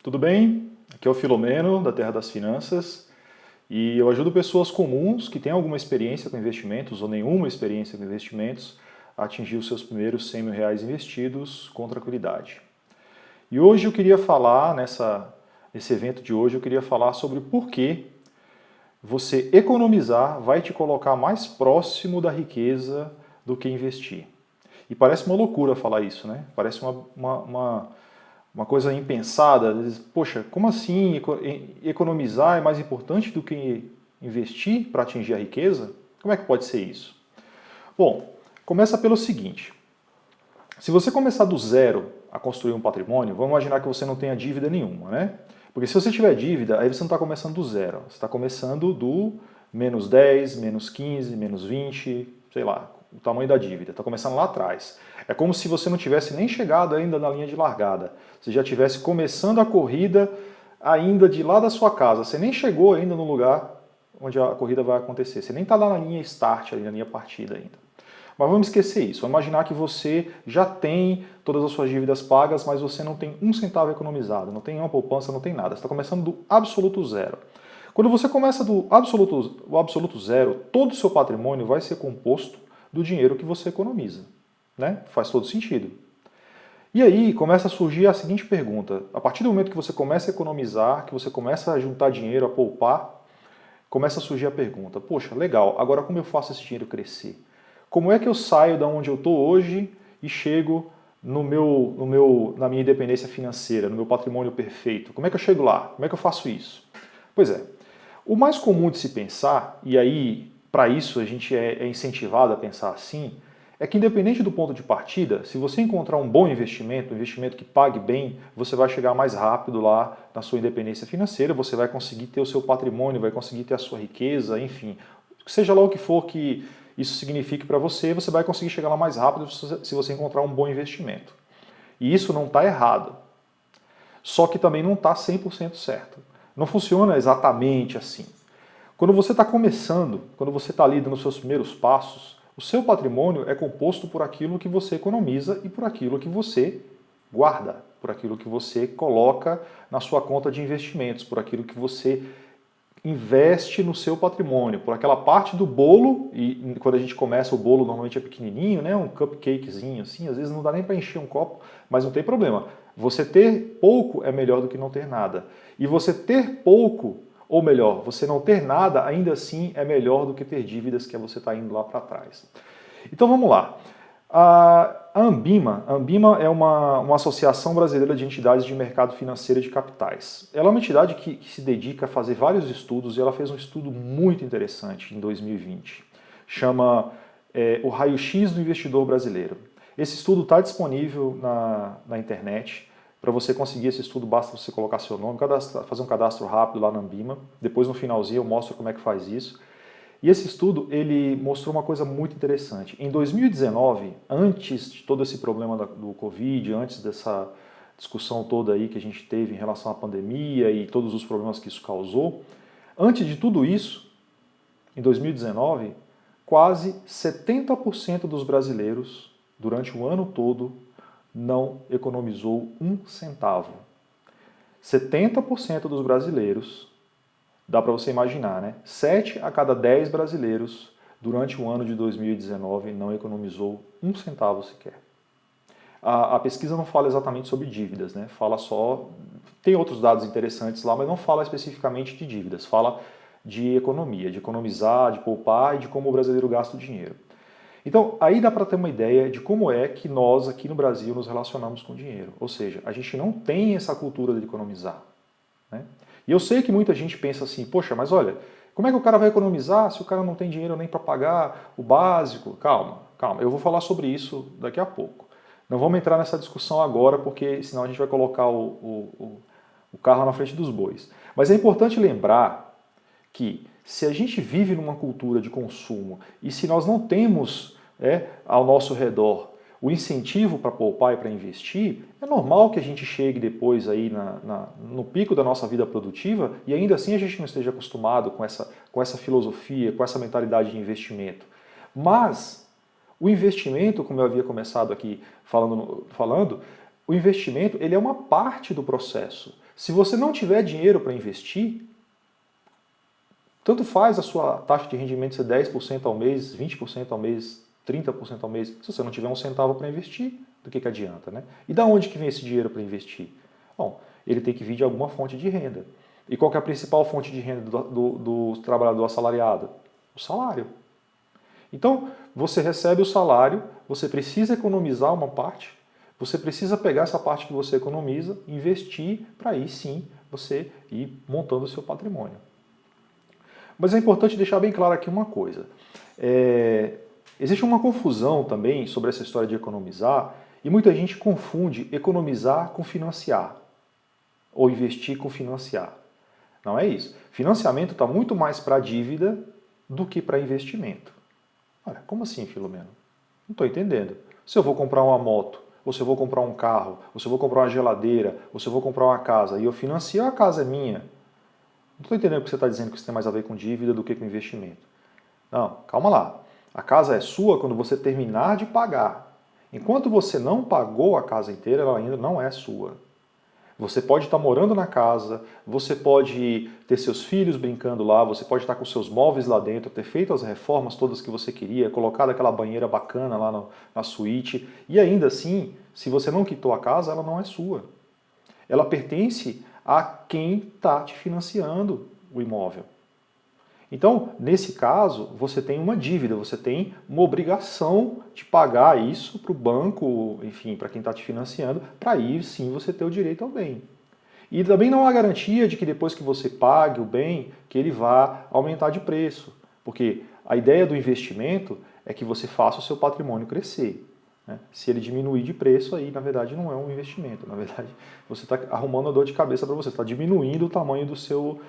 Tudo bem? Aqui é o Filomeno, da Terra das Finanças, e eu ajudo pessoas comuns que têm alguma experiência com investimentos ou nenhuma experiência com investimentos a atingir os seus primeiros R$ 100.000 investidos com tranquilidade. E hoje eu queria falar, nesse evento de hoje, eu queria falar sobre por que você economizar vai te colocar mais próximo da riqueza do que investir. E parece uma loucura falar isso, né? Parece uma coisa impensada. Poxa, como assim economizar é mais importante do que investir para atingir a riqueza? Como é que pode ser isso? Bom, começa pelo seguinte. Se você começar do zero a construir um patrimônio, vamos imaginar que você não tenha dívida nenhuma, né? Porque se você tiver dívida, aí você não está começando do zero. Você está começando do menos 10, menos 15, menos 20, sei lá, o tamanho da dívida. Está começando lá atrás. É como se você não tivesse nem chegado ainda na linha de largada. Você já estivesse começando a corrida ainda de lá da sua casa. Você nem chegou ainda no lugar onde a corrida vai acontecer. Você nem está lá na linha start, ali na linha partida ainda. Mas vamos esquecer isso. Vamos imaginar que você já tem todas as suas dívidas pagas, mas você não tem um centavo economizado, não tem uma poupança, não tem nada. Você está começando do absoluto zero. Quando você começa do absoluto zero, todo o seu patrimônio vai ser composto do dinheiro que você economiza. Né? Faz todo sentido. E aí começa a surgir a seguinte pergunta. A partir do momento que você começa a economizar, que você começa a juntar dinheiro, a poupar, começa a surgir a pergunta, poxa, legal, agora como eu faço esse dinheiro crescer? Como é que eu saio da onde eu estou hoje e chego na minha independência financeira, no meu patrimônio perfeito? Como é que eu chego lá? Como é que eu faço isso? Pois é, o mais comum de se pensar, e aí para isso a gente é incentivado a pensar assim, é que independente do ponto de partida, se você encontrar um bom investimento, um investimento que pague bem, você vai chegar mais rápido lá na sua independência financeira, você vai conseguir ter o seu patrimônio, vai conseguir ter a sua riqueza, enfim, seja lá o que for que isso signifique para você, você vai conseguir chegar lá mais rápido se você encontrar um bom investimento. E isso não está errado. Só que também não está 100% certo. Não funciona exatamente assim. Quando você está começando, quando você está ali dando os seus primeiros passos, o seu patrimônio é composto por aquilo que você economiza e por aquilo que você guarda, por aquilo que você coloca na sua conta de investimentos, por aquilo que você investe no seu patrimônio, por aquela parte do bolo, e quando a gente começa o bolo normalmente é pequenininho, né, um cupcakezinho assim, às vezes não dá nem para encher um copo, mas não tem problema. Você ter pouco é melhor do que não ter nada. E você ter pouco, ou melhor, você não ter nada, ainda assim é melhor do que ter dívidas que você está indo lá para trás. Então vamos lá. A Ambima é uma associação brasileira de entidades de mercado financeiro e de capitais. Ela é uma entidade que se dedica a fazer vários estudos e ela fez um estudo muito interessante em 2020. Chama o Raio-X do Investidor Brasileiro. Esse estudo está disponível na internet. Para você conseguir esse estudo, basta você colocar seu nome, fazer um cadastro rápido lá na Ambima. Depois, no finalzinho, eu mostro como é que faz isso. E esse estudo, ele mostrou uma coisa muito interessante. Em 2019, antes de todo esse problema do Covid, antes dessa discussão toda aí que a gente teve em relação à pandemia e todos os problemas que isso causou, antes de tudo isso, em 2019, quase 70% dos brasileiros, durante o ano todo, não economizou um centavo. 70% dos brasileiros, dá para você imaginar, né? 7 a cada 10 brasileiros, durante o ano de 2019, não economizou um centavo sequer. A pesquisa não fala exatamente sobre dívidas, né? Fala só... Tem outros dados interessantes lá, mas não fala especificamente de dívidas. Fala de economia, de economizar, de poupar e de como o brasileiro gasta o dinheiro. Então, aí dá para ter uma ideia de como é que nós, aqui no Brasil, nos relacionamos com o dinheiro. Ou seja, a gente não tem essa cultura de economizar, né? E eu sei que muita gente pensa assim, poxa, mas olha, como é que o cara vai economizar se o cara não tem dinheiro nem para pagar o básico? Calma, calma, eu vou falar sobre isso daqui a pouco. Não vamos entrar nessa discussão agora, porque senão a gente vai colocar o carro na frente dos bois. Mas é importante lembrar que se a gente vive numa cultura de consumo e se nós não temos ao nosso redor o incentivo para poupar e para investir, é normal que a gente chegue depois aí no pico da nossa vida produtiva e ainda assim a gente não esteja acostumado com essa filosofia, com essa mentalidade de investimento. Mas o investimento, como eu havia começado aqui falando, o investimento ele é uma parte do processo. Se você não tiver dinheiro para investir, tanto faz a sua taxa de rendimento ser 10% ao mês, 20% ao mês, 30% ao mês. Se você não tiver um centavo para investir, do que adianta, né? E da onde que vem esse dinheiro para investir? Bom, ele tem que vir de alguma fonte de renda. E qual que é a principal fonte de renda do trabalhador assalariado? O salário. Então, você recebe o salário, você precisa economizar uma parte, você precisa pegar essa parte que você economiza, investir, para aí sim você ir montando o seu patrimônio. Mas é importante deixar bem claro aqui uma coisa. Existe uma confusão também sobre essa história de economizar, e muita gente confunde economizar com financiar, ou investir com financiar. Não é isso. Financiamento está muito mais para dívida do que para investimento. Olha, como assim, Filomeno? Não estou entendendo. Se eu vou comprar uma moto, ou se eu vou comprar um carro, ou se eu vou comprar uma geladeira, ou se eu vou comprar uma casa, e eu financio, a casa é minha. Não estou entendendo o que você está dizendo que isso tem mais a ver com dívida do que com investimento. Não, calma lá. A casa é sua quando você terminar de pagar. Enquanto você não pagou a casa inteira, ela ainda não é sua. Você pode estar morando na casa, você pode ter seus filhos brincando lá, você pode estar com seus móveis lá dentro, ter feito as reformas todas que você queria, colocado aquela banheira bacana lá na suíte, e ainda assim, se você não quitou a casa, ela não é sua. Ela pertence a quem está te financiando o imóvel. Então, nesse caso, você tem uma dívida, você tem uma obrigação de pagar isso para o banco, enfim, para quem está te financiando, para aí sim você ter o direito ao bem. E também não há garantia de que depois que você pague o bem, que ele vá aumentar de preço. Porque a ideia do investimento é que você faça o seu patrimônio crescer. Se ele diminuir de preço, aí na verdade não é um investimento. Na verdade, você está arrumando a dor de cabeça para você, está diminuindo o tamanho do seu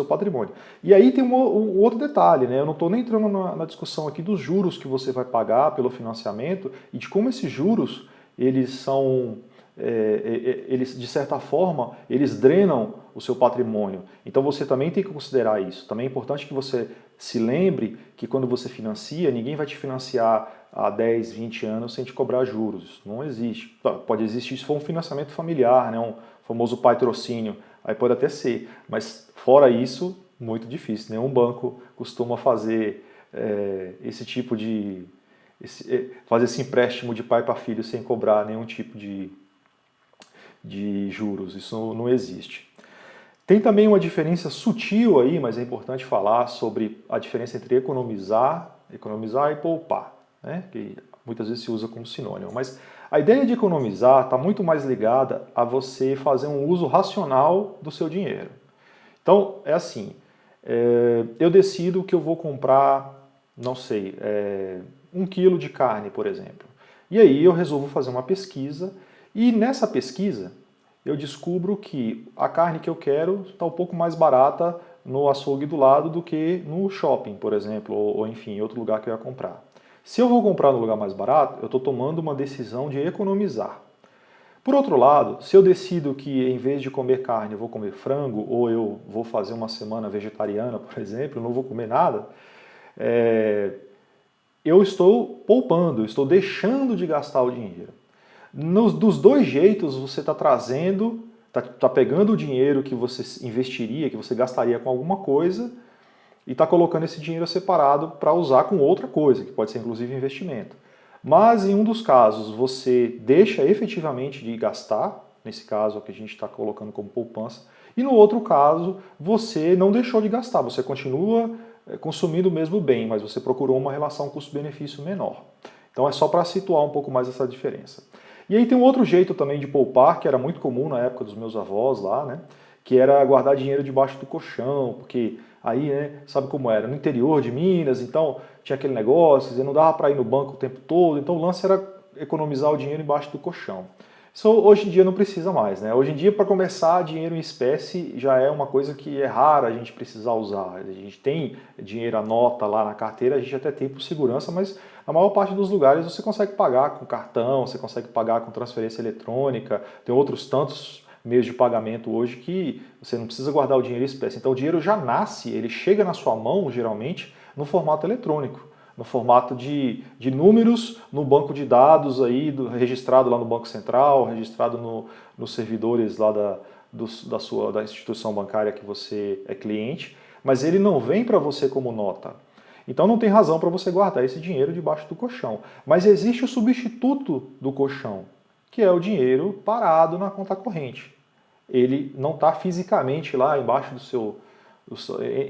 patrimônio. E aí tem um outro detalhe, né? Eu não estou nem entrando na discussão aqui dos juros que você vai pagar pelo financiamento e de como esses juros, eles são... eles, de certa forma, eles drenam o seu patrimônio. Então você também tem que considerar isso. Também é importante que você se lembre que quando você financia, ninguém vai te financiar há 10, 20 anos sem te cobrar juros. Isso não existe. Pode existir se for um financiamento familiar, né? Um famoso patrocínio. Aí pode até ser. Mas fora isso, muito difícil. Nenhum banco costuma fazer esse tipo de... fazer esse empréstimo de pai para filho sem cobrar nenhum tipo de juros. Isso não existe. Tem também uma diferença sutil aí, mas é importante falar sobre a diferença entre economizar e poupar, né? Que muitas vezes se usa como sinônimo. Mas a ideia de economizar está muito mais ligada a você fazer um uso racional do seu dinheiro. Então, é assim, eu decido que eu vou comprar, não sei, 1 quilo de carne, por exemplo. E aí eu resolvo fazer uma pesquisa e nessa pesquisa eu descubro que a carne que eu quero está um pouco mais barata no açougue do lado do que no shopping, por exemplo, ou enfim, em outro lugar que eu ia comprar. Se eu vou comprar no lugar mais barato, eu estou tomando uma decisão de economizar. Por outro lado, se eu decido que em vez de comer carne eu vou comer frango, ou eu vou fazer uma semana vegetariana, por exemplo, não vou comer nada, eu estou poupando, eu estou deixando de gastar o dinheiro. Dos dois jeitos você está trazendo, está pegando o dinheiro que você investiria, que você gastaria com alguma coisa, e está colocando esse dinheiro separado para usar com outra coisa, que pode ser inclusive investimento. Mas em um dos casos você deixa efetivamente de gastar, nesse caso é o que a gente está colocando como poupança, e no outro caso você não deixou de gastar, você continua consumindo o mesmo bem, mas você procurou uma relação custo-benefício menor. Então é só para situar um pouco mais essa diferença. E aí tem um outro jeito também de poupar, que era muito comum na época dos meus avós lá, né? Que era guardar dinheiro debaixo do colchão, porque aí, né, sabe como era? No interior de Minas, então tinha aquele negócio, não dava para ir no banco o tempo todo, então o lance era economizar o dinheiro embaixo do colchão. Isso hoje em dia não precisa mais, né? Hoje em dia, para começar, dinheiro em espécie já é uma coisa que é rara a gente precisar usar. A gente tem dinheiro à nota lá na carteira, a gente até tem por segurança, mas na maior parte dos lugares você consegue pagar com cartão, você consegue pagar com transferência eletrônica, tem outros tantos meios de pagamento hoje que você não precisa guardar o dinheiro em espécie. Então o dinheiro já nasce, ele chega na sua mão, geralmente, no formato eletrônico, no formato de números no banco de dados, aí, registrado lá no Banco Central, registrado nos servidores lá da instituição bancária que você é cliente, mas ele não vem para você como nota. Então não tem razão para você guardar esse dinheiro debaixo do colchão. Mas existe o substituto do colchão, que é o dinheiro parado na conta corrente. Ele não está fisicamente lá embaixo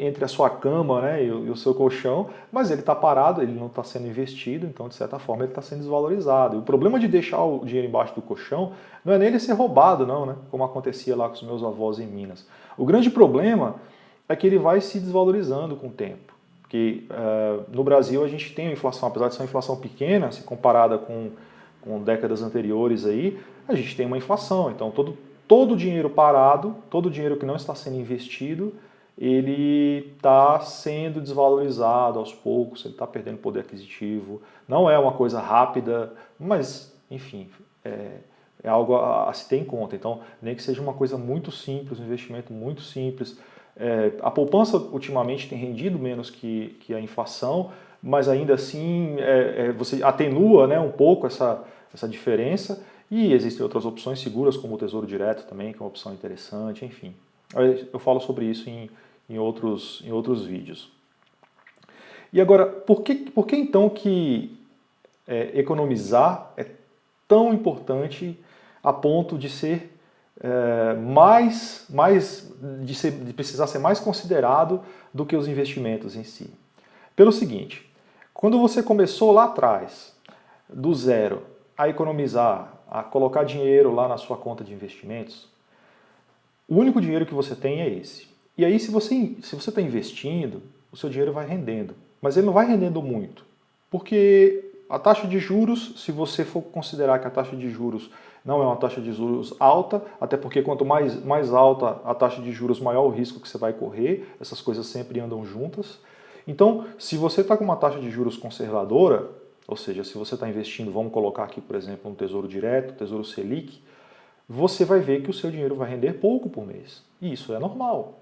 entre a sua cama, né, e o seu colchão, mas ele está parado, ele não está sendo investido, então de certa forma ele está sendo desvalorizado. E o problema de deixar o dinheiro embaixo do colchão não é nele ser roubado, não, né, como acontecia lá com os meus avós em Minas. O grande problema é que ele vai se desvalorizando com o tempo. Porque no Brasil a gente tem uma inflação, apesar de ser uma inflação pequena, se comparada com décadas anteriores aí, a gente tem uma inflação. Então todo o dinheiro parado, todo o dinheiro que não está sendo investido, ele está sendo desvalorizado aos poucos, ele está perdendo poder aquisitivo. Não é uma coisa rápida, mas, enfim, é algo a se ter em conta. Então, nem que seja uma coisa muito simples, um investimento muito simples. A poupança, ultimamente, tem rendido menos que a inflação, mas ainda assim você atenua, né, um pouco essa diferença. E existem outras opções seguras, como o Tesouro Direto também, que é uma opção interessante, enfim. Eu falo sobre isso em outros vídeos. E agora, por que então que economizar é tão importante a ponto de ser de precisar ser mais considerado do que os investimentos em si? Pelo seguinte, quando você começou lá atrás, do zero, a economizar, a colocar dinheiro lá na sua conta de investimentos, o único dinheiro que você tem é esse. E aí, se você está investindo, o seu dinheiro vai rendendo. Mas ele não vai rendendo muito. Porque a taxa de juros, se você for considerar que a taxa de juros não é uma taxa de juros alta, até porque quanto mais alta a taxa de juros, maior o risco que você vai correr. Essas coisas sempre andam juntas. Então, se você está com uma taxa de juros conservadora, ou seja, se você está investindo, vamos colocar aqui, por exemplo, um Tesouro Direto, Tesouro Selic, você vai ver que o seu dinheiro vai render pouco por mês. E isso é normal.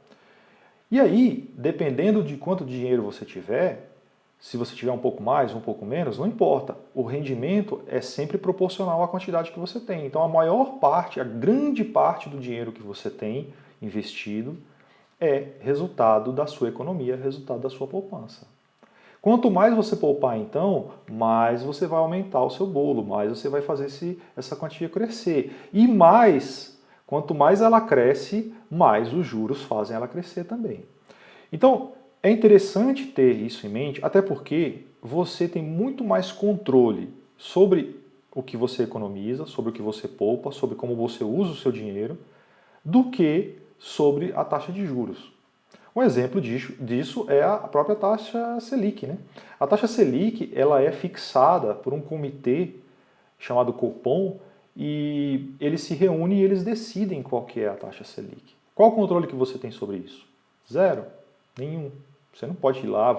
E aí, dependendo de quanto dinheiro você tiver, se você tiver um pouco mais, um pouco menos, não importa. O rendimento é sempre proporcional à quantidade que você tem. Então, a maior parte, a grande parte do dinheiro que você tem investido é resultado da sua economia, resultado da sua poupança. Quanto mais você poupar, então, mais você vai aumentar o seu bolo, mais você vai fazer essa quantia crescer. E quanto mais ela cresce, mais os juros fazem ela crescer também. Então, é interessante ter isso em mente, até porque você tem muito mais controle sobre o que você economiza, sobre o que você poupa, sobre como você usa o seu dinheiro, do que sobre a taxa de juros. Um exemplo disso é a própria taxa Selic, né? A taxa Selic ela é fixada por um comitê chamado Copom e eles se reúnem e eles decidem qual que é a taxa Selic. Qual o controle que você tem sobre isso? Zero. Nenhum. Você não pode ir lá,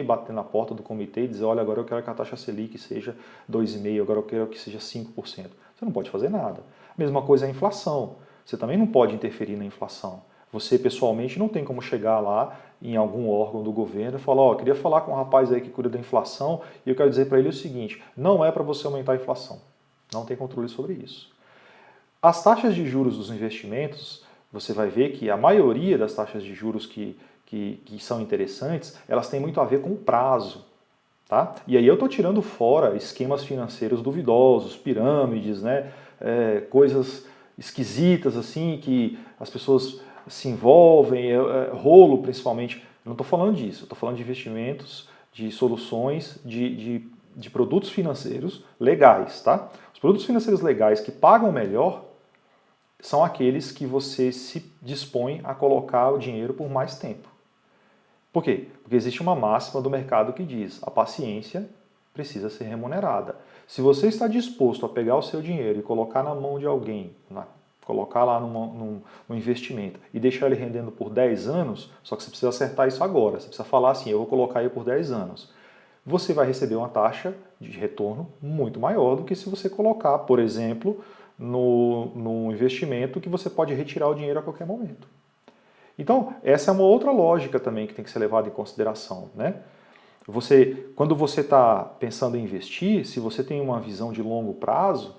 bater na porta do comitê e dizer, olha, agora eu quero que a taxa Selic seja 2,5%, agora eu quero que seja 5%. Você não pode fazer nada. A mesma coisa é a inflação. Você também não pode interferir na inflação. Você, pessoalmente, não tem como chegar lá em algum órgão do governo e falar, ó, eu queria falar com um rapaz aí que cuida da inflação e eu quero dizer para ele o seguinte, não é para você aumentar a inflação. Não tem controle sobre isso. As taxas de juros dos investimentos, você vai ver que a maioria das taxas de juros que são interessantes, elas têm muito a ver com o prazo. Tá? E aí eu estou tirando fora esquemas financeiros duvidosos, pirâmides, né? Coisas esquisitas assim que as pessoas se envolvem, rolo principalmente. Eu não estou falando disso, eu estou falando de investimentos, de soluções, de produtos financeiros legais. Tá? Os produtos financeiros legais que pagam melhor são aqueles que você se dispõe a colocar o dinheiro por mais tempo. Por quê? Porque existe uma máxima do mercado que diz a paciência precisa ser remunerada. Se você está disposto a pegar o seu dinheiro e colocar na mão de alguém, colocar lá num investimento e deixar ele rendendo por 10 anos, só que você precisa acertar isso agora, você precisa falar assim, eu vou colocar aí por 10 anos. Você vai receber uma taxa de retorno muito maior do que se você colocar, por exemplo, no investimento que você pode retirar o dinheiro a qualquer momento. Então, essa é uma outra lógica também que tem que ser levada em consideração, né? Quando você está pensando em investir, se você tem uma visão de longo prazo,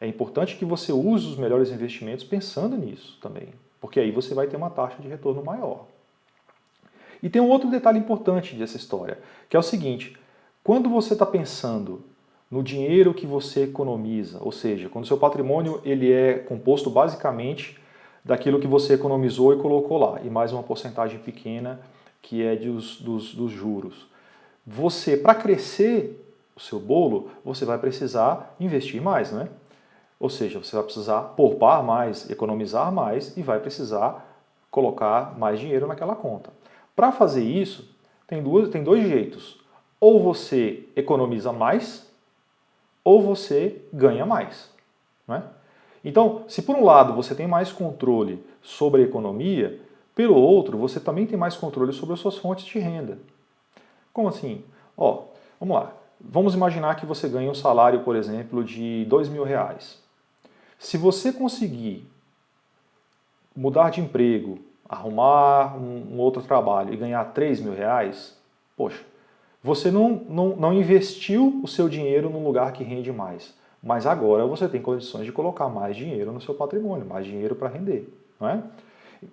é importante que você use os melhores investimentos pensando nisso também. porque aí você vai ter uma taxa de retorno maior. E tem um outro detalhe importante dessa história, que é o seguinte: quando você está pensando no dinheiro que você economiza, ou seja, quando o seu patrimônio ele é composto basicamente daquilo que você economizou e colocou lá, e mais uma porcentagem pequena que é dos juros. Você, para crescer o seu bolo, você vai precisar investir mais, né? Ou seja, você vai precisar poupar mais, economizar mais e vai precisar colocar mais dinheiro naquela conta. Para fazer isso, tem dois jeitos. Ou você economiza mais, ou você ganha mais, né? Então, se por um lado você tem mais controle sobre a economia, pelo outro você também tem mais controle sobre as suas fontes de renda. Como assim? Ó, vamos lá. Vamos imaginar que você ganha um salário, por exemplo, de R$2.000. Se você conseguir mudar de emprego, arrumar um outro trabalho e ganhar R$3.000, poxa, você não investiu o seu dinheiro num lugar que rende mais. Mas agora você tem condições de colocar mais dinheiro no seu patrimônio, mais dinheiro para render, não é?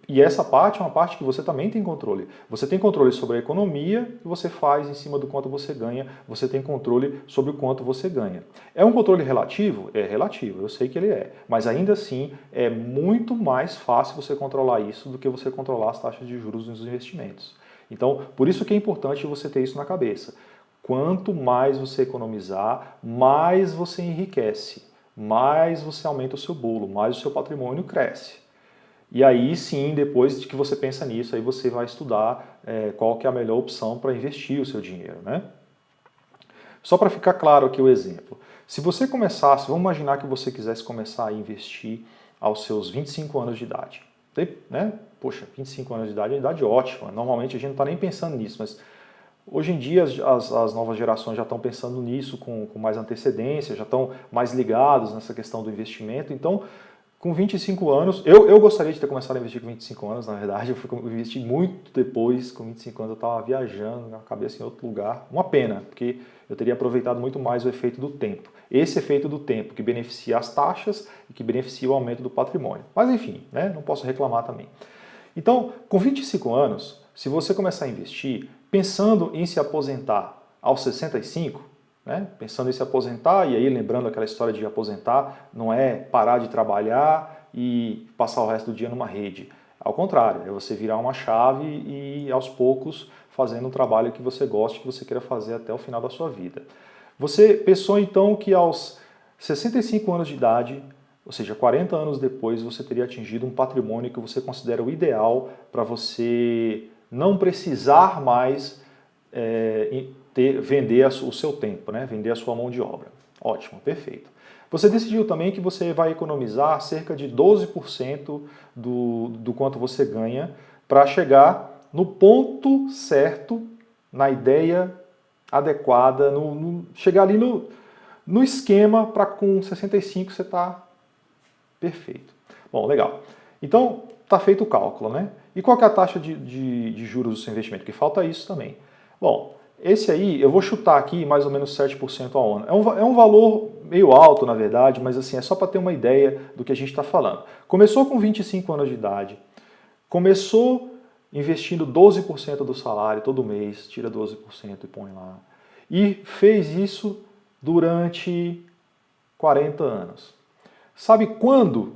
E essa parte é uma parte que você também tem controle. Você tem controle sobre a economia que você faz em cima do quanto você ganha, você tem controle sobre o quanto você ganha. É um controle relativo? É relativo, eu sei que ele é. Mas ainda assim, é muito mais fácil você controlar isso do que você controlar as taxas de juros nos investimentos. Então, por isso que é importante você ter isso na cabeça. Quanto mais você economizar, mais você enriquece, mais você aumenta o seu bolo, mais o seu patrimônio cresce. E aí sim, depois de que você pensa nisso, aí você vai estudar qual que é a melhor opção para investir o seu dinheiro, né? Só para ficar claro aqui o exemplo. Se você começasse, vamos imaginar que você quisesse começar a investir aos seus 25 anos de idade. Né? Poxa, 25 anos de idade é uma idade ótima. Normalmente a gente não está nem pensando nisso, mas hoje em dia as novas gerações já estão pensando nisso com mais antecedência, já estão mais ligados nessa questão do investimento. Então, com 25 anos, eu gostaria de ter começado a investir com 25 anos, na verdade, eu investi muito depois, com 25 anos eu estava viajando, na cabeça em outro lugar. Uma pena, porque eu teria aproveitado muito mais o efeito do tempo. Esse efeito do tempo que beneficia as taxas e que beneficia o aumento do patrimônio. Mas enfim, né, não posso reclamar também. Então, com 25 anos, se você começar a investir, pensando em se aposentar aos 65, né? Pensando em se aposentar, e aí lembrando aquela história de aposentar, não é parar de trabalhar e passar o resto do dia numa rede. Ao contrário, é você virar uma chave e aos poucos fazendo um trabalho que você goste, que você queira fazer até o final da sua vida. Você pensou então que aos 65 anos de idade, ou seja, 40 anos depois, você teria atingido um patrimônio que você considera o ideal para você não precisar mais vender o seu tempo, né? Vender a sua mão de obra. Ótimo, perfeito. Você decidiu também que você vai economizar cerca de 12% do quanto você ganha para chegar no ponto certo, na ideia adequada, chegar ali no esquema para com 65 você estar perfeito. Bom, legal. Então, está feito o cálculo, né? E qual que é a taxa de juros do seu investimento? Que falta isso também. Bom, esse aí, eu vou chutar aqui mais ou menos 7% ao ano. É um valor meio alto, na verdade, mas assim, é só para ter uma ideia do que a gente está falando. Começou com 25 anos de idade, começou investindo 12% do salário todo mês, tira 12% e põe lá. E fez isso durante 40 anos. Sabe quando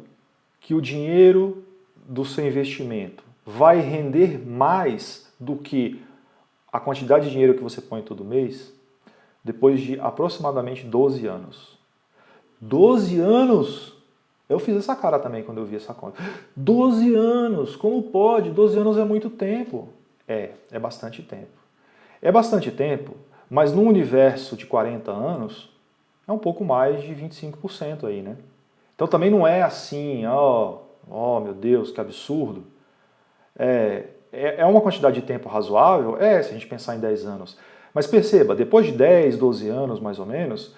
que o dinheiro do seu investimento vai render mais do que a quantidade de dinheiro que você põe todo mês? Depois de aproximadamente 12 anos. 12 anos? Eu fiz essa cara também quando eu vi essa conta. 12 anos! Como pode? 12 anos é muito tempo. É bastante tempo. É bastante tempo, mas no universo de 40 anos, é um pouco mais de 25% aí, né? Então também não é assim, oh meu Deus, que absurdo. É uma quantidade de tempo razoável? Se a gente pensar em 10 anos. Mas perceba, depois de 10, 12 anos mais ou menos,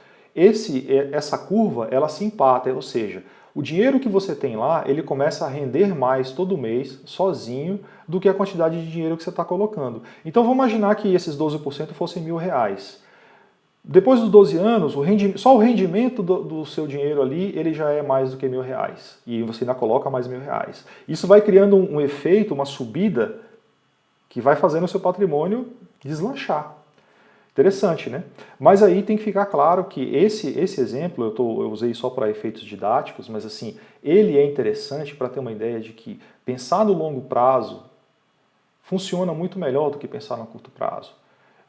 essa curva ela se empata, ou seja, o dinheiro que você tem lá, ele começa a render mais todo mês, sozinho, do que a quantidade de dinheiro que você está colocando. Então vamos imaginar que esses 12% fossem R$1.000. Depois dos 12 anos, só o rendimento do seu dinheiro ali, ele já é mais do que R$ 1.000. E você ainda coloca mais R$ 1.000. Isso vai criando um efeito, uma subida, que vai fazendo o seu patrimônio deslanchar. Interessante, né? Mas aí tem que ficar claro que esse exemplo, eu usei só para efeitos didáticos, mas assim, ele é interessante para ter uma ideia de que pensar no longo prazo funciona muito melhor do que pensar no curto prazo.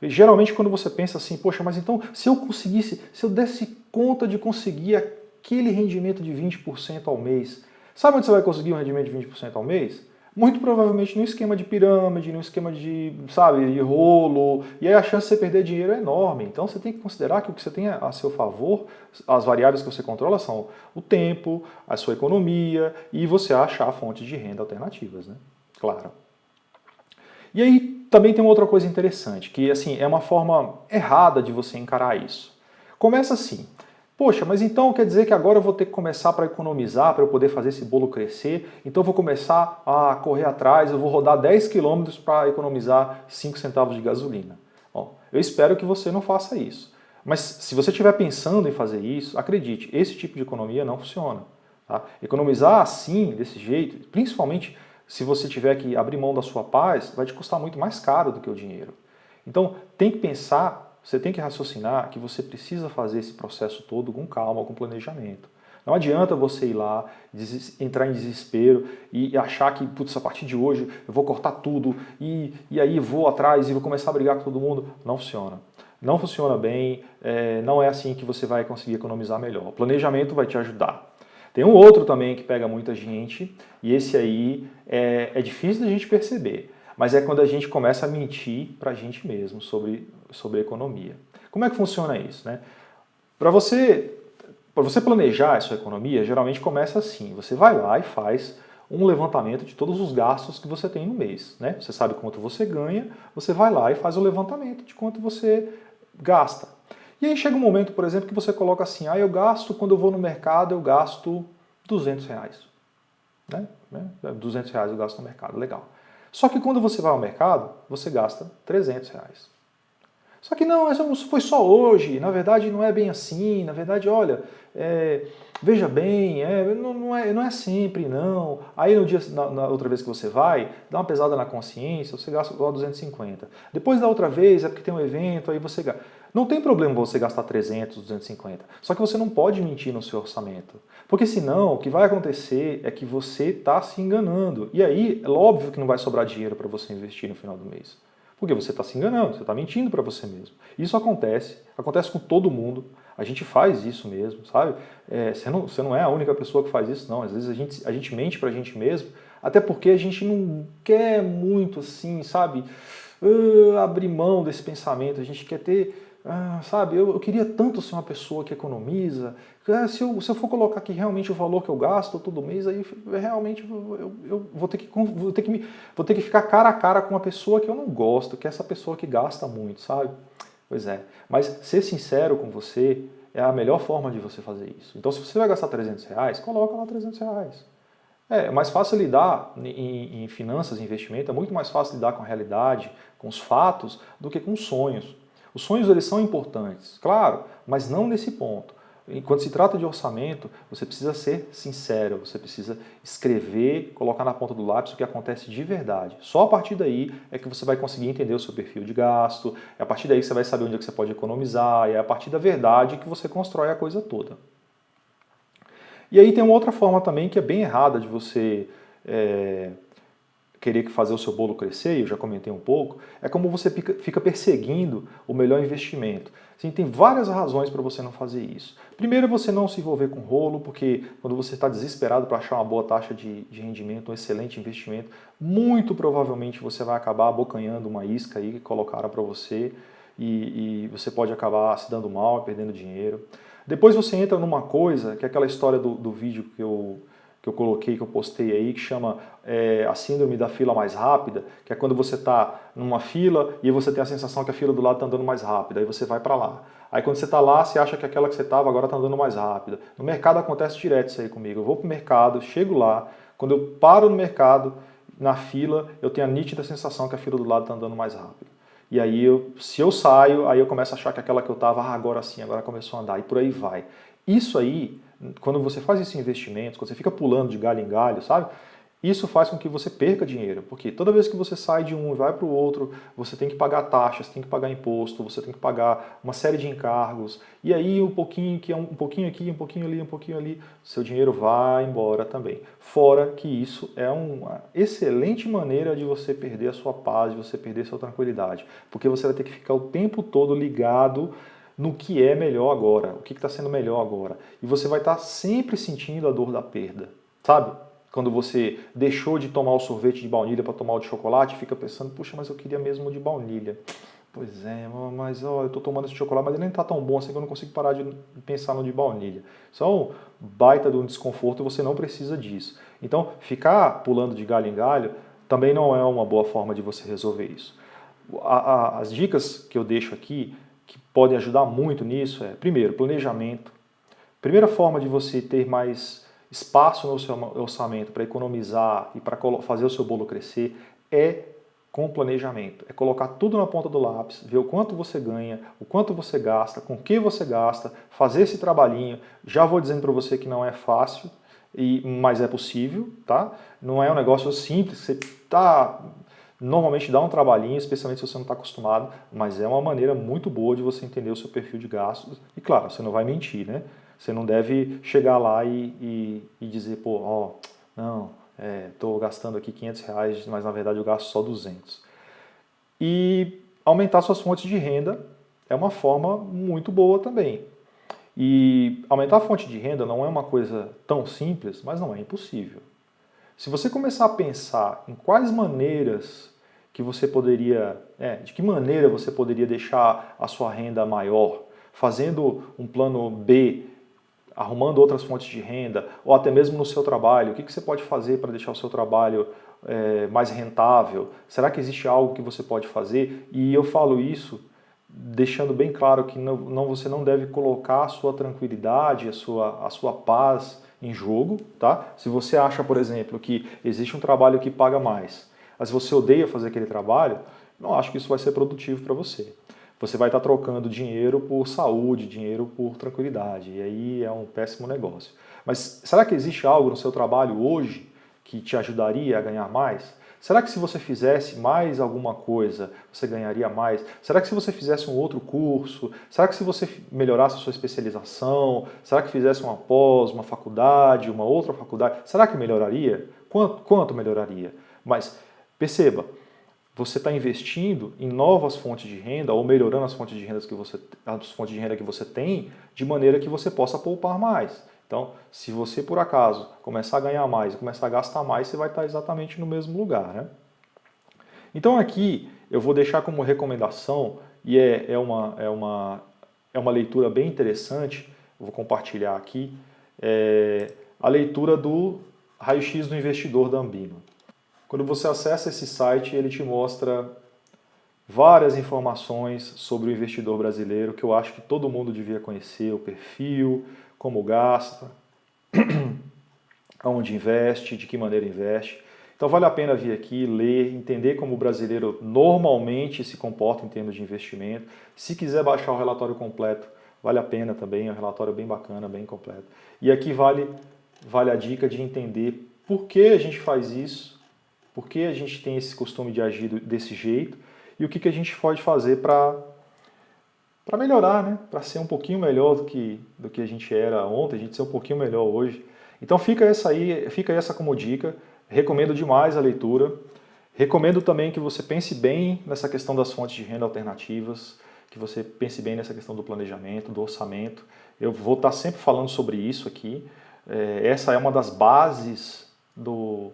E, geralmente quando você pensa assim, poxa, mas então se eu desse conta de conseguir aquele rendimento de 20% ao mês, sabe onde você vai conseguir um rendimento de 20% ao mês? Muito provavelmente no esquema de pirâmide, no esquema de, sabe, de rolo, e aí a chance de você perder dinheiro é enorme. Então você tem que considerar que o que você tem a seu favor, as variáveis que você controla são o tempo, a sua economia e você achar fontes de renda alternativas, né? Claro. E aí também tem uma outra coisa interessante, que assim, é uma forma errada de você encarar isso. Começa assim, poxa, mas então quer dizer que agora eu vou ter que começar para economizar, para eu poder fazer esse bolo crescer, então eu vou começar a correr atrás, eu vou rodar 10 quilômetros para economizar 5 centavos de gasolina. Bom, eu espero que você não faça isso. Mas se você estiver pensando em fazer isso, acredite, esse tipo de economia não funciona. Tá? Economizar assim, desse jeito, principalmente se você tiver que abrir mão da sua paz, vai te custar muito mais caro do que o dinheiro. Então, tem que pensar, você tem que raciocinar que você precisa fazer esse processo todo com calma, com planejamento. Não adianta você ir lá, entrar em desespero e achar que, putz, a partir de hoje eu vou cortar tudo e aí vou atrás e vou começar a brigar com todo mundo. Não funciona. Não funciona bem, não é assim que você vai conseguir economizar melhor. O planejamento vai te ajudar. Tem um outro também que pega muita gente, e esse aí é difícil da gente perceber, mas é quando a gente começa a mentir para a gente mesmo sobre economia. Como é que funciona isso, né? Para você planejar a sua economia, geralmente começa assim, você vai lá e faz um levantamento de todos os gastos que você tem no mês, né? Você sabe quanto você ganha, você vai lá e faz o levantamento de quanto você gasta. E aí chega um momento, por exemplo, que você coloca assim, eu gasto, quando eu vou no mercado, eu gasto R$ 200. Né? R$ 200 eu gasto no mercado, legal. Só que quando você vai ao mercado, você gasta R$ 300. Só que não, isso foi só hoje, na verdade não é bem assim, na verdade, olha, veja bem, não é sempre, não. Aí no dia, na outra vez que você vai, dá uma pesada na consciência, você gasta igual 250. Depois da outra vez, é porque tem um evento, aí você gasta. Não tem problema você gastar 300, 250, só que você não pode mentir no seu orçamento. Porque senão, o que vai acontecer é que você está se enganando. E aí, é óbvio que não vai sobrar dinheiro para você investir no final do mês. Porque você está se enganando, você está mentindo para você mesmo. Isso acontece com todo mundo, a gente faz isso mesmo, sabe? Você não é a única pessoa que faz isso, não. Às vezes a gente mente para a gente mesmo, até porque a gente não quer muito assim, sabe? Abrir mão desse pensamento, a gente quer ter... sabe, eu queria tanto ser uma pessoa que economiza. Se eu for colocar aqui realmente o valor que eu gasto todo mês, aí realmente eu vou ter que ficar cara a cara com uma pessoa que eu não gosto, que é essa pessoa que gasta muito, sabe? Pois é. Mas ser sincero com você é a melhor forma de você fazer isso. Então, se você vai gastar R$ 300, coloca lá R$ 300. É mais fácil lidar em finanças e investimento, é muito mais fácil lidar com a realidade, com os fatos, do que com os sonhos. Os sonhos eles são importantes, claro, mas não nesse ponto. Quando se trata de orçamento, você precisa ser sincero, você precisa escrever, colocar na ponta do lápis o que acontece de verdade. Só a partir daí é que você vai conseguir entender o seu perfil de gasto, é a partir daí que você vai saber onde é que você pode economizar, é a partir da verdade que você constrói a coisa toda. E aí tem uma outra forma também que é bem errada de você querer fazer o seu bolo crescer, eu já comentei um pouco, é como você fica perseguindo o melhor investimento. Assim, tem várias razões para você não fazer isso. Primeiro, você não se envolver com rolo, porque quando você está desesperado para achar uma boa taxa de rendimento, um excelente investimento, muito provavelmente você vai acabar abocanhando uma isca aí que colocaram para você e você pode acabar se dando mal, perdendo dinheiro. Depois você entra numa coisa, que é aquela história do vídeo que eu coloquei, que eu postei aí, que chama a síndrome da fila mais rápida, que é quando você está numa fila e você tem a sensação que a fila do lado está andando mais rápida, aí você vai para lá. Aí quando você está lá, você acha que aquela que você estava agora está andando mais rápida. No mercado acontece direto isso aí comigo. Eu vou para o mercado, chego lá, quando eu paro no mercado, na fila, eu tenho a nítida sensação que a fila do lado está andando mais rápido. e aí se eu saio, aí eu começo a achar que aquela que eu estava, agora sim, agora começou a andar, e por aí vai. Isso aí, quando você faz esses investimentos, quando você fica pulando de galho em galho, sabe? Isso faz com que você perca dinheiro, porque toda vez que você sai de um e vai para o outro, você tem que pagar taxas, tem que pagar imposto, você tem que pagar uma série de encargos, e aí um pouquinho que é um pouquinho aqui, um pouquinho ali, seu dinheiro vai embora também. Fora que isso é uma excelente maneira de você perder a sua paz, de você perder a sua tranquilidade, porque você vai ter que ficar o tempo todo ligado no que é melhor agora, o que está sendo melhor agora, e você vai estar sempre sentindo a dor da perda, sabe? Quando você deixou de tomar o sorvete de baunilha para tomar o de chocolate, fica pensando, puxa, mas eu queria mesmo o de baunilha. Pois é, mas ó, eu estou tomando esse chocolate, mas ele nem está tão bom assim que eu não consigo parar de pensar no de baunilha. Isso é um baita de um desconforto e você não precisa disso. Então, ficar pulando de galho em galho também não é uma boa forma de você resolver isso. As dicas que eu deixo aqui, que podem ajudar muito nisso, é, primeiro, planejamento. Primeira forma de você ter mais espaço no seu orçamento para economizar e para fazer o seu bolo crescer é com planejamento. É colocar tudo na ponta do lápis, ver o quanto você ganha, o quanto você gasta, com que você gasta, fazer esse trabalhinho. Já vou dizendo para você que não é fácil, mas é possível, tá? Não é um negócio simples, você normalmente dá um trabalhinho, especialmente se você não está acostumado, mas é uma maneira muito boa de você entender o seu perfil de gastos. E claro, você não vai mentir, né? Você não deve chegar lá e dizer, pô, ó, não, estou gastando aqui R$ 500, mas na verdade eu gasto só 200. E aumentar suas fontes de renda é uma forma muito boa também. E aumentar a fonte de renda não é uma coisa tão simples, mas não é impossível. Se você começar a pensar em quais maneiras que você poderia, de que maneira você poderia deixar a sua renda maior, fazendo um plano B, arrumando outras fontes de renda, ou até mesmo no seu trabalho, o que você pode fazer para deixar o seu trabalho mais rentável? Será que existe algo que você pode fazer? E eu falo isso deixando bem claro que você não deve colocar a sua tranquilidade, a sua paz em jogo, tá? Se você acha, por exemplo, que existe um trabalho que paga mais, mas você odeia fazer aquele trabalho, não acho que isso vai ser produtivo para você. Você vai estar trocando dinheiro por saúde, dinheiro por tranquilidade, e aí é um péssimo negócio. Mas será que existe algo no seu trabalho hoje que te ajudaria a ganhar mais? Será que se você fizesse mais alguma coisa, você ganharia mais? Será que se você fizesse um outro curso? Será que se você melhorasse a sua especialização? Será que fizesse uma pós, uma faculdade, uma outra faculdade? Será que melhoraria? Quanto melhoraria? Mas perceba, você está investindo em novas fontes de renda ou melhorando as fontes de renda que você tem de maneira que você possa poupar mais. Então, se você por acaso começar a ganhar mais e começar a gastar mais, você vai estar exatamente no mesmo lugar, né? Então aqui eu vou deixar como recomendação, e é uma leitura bem interessante, eu vou compartilhar aqui, a leitura do Raio-X do Investidor da Ambima. Quando você acessa esse site, ele te mostra várias informações sobre o investidor brasileiro que eu acho que todo mundo devia conhecer, o perfil, como gasta, aonde investe, de que maneira investe. Então vale a pena vir aqui, ler, entender como o brasileiro normalmente se comporta em termos de investimento. Se quiser baixar o relatório completo, vale a pena também, é um relatório bem bacana, bem completo. E aqui vale a dica de entender por que a gente faz isso, por que a gente tem esse costume de agir desse jeito e o que a gente pode fazer para melhorar, né? Para ser um pouquinho melhor do que a gente era ontem, a gente ser um pouquinho melhor hoje. Então fica essa como dica, recomendo demais a leitura, recomendo também que você pense bem nessa questão das fontes de renda alternativas, que você pense bem nessa questão do planejamento, do orçamento. Eu vou estar sempre falando sobre isso aqui, essa é uma das bases do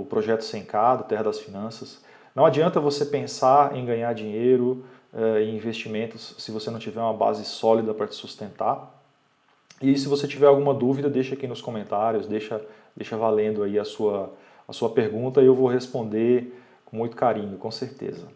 projeto 100K, do Terra das Finanças. Não adianta você pensar em ganhar dinheiro em investimentos se você não tiver uma base sólida para te sustentar. E se você tiver alguma dúvida, deixa aqui nos comentários, deixa valendo aí a sua pergunta e eu vou responder com muito carinho, com certeza.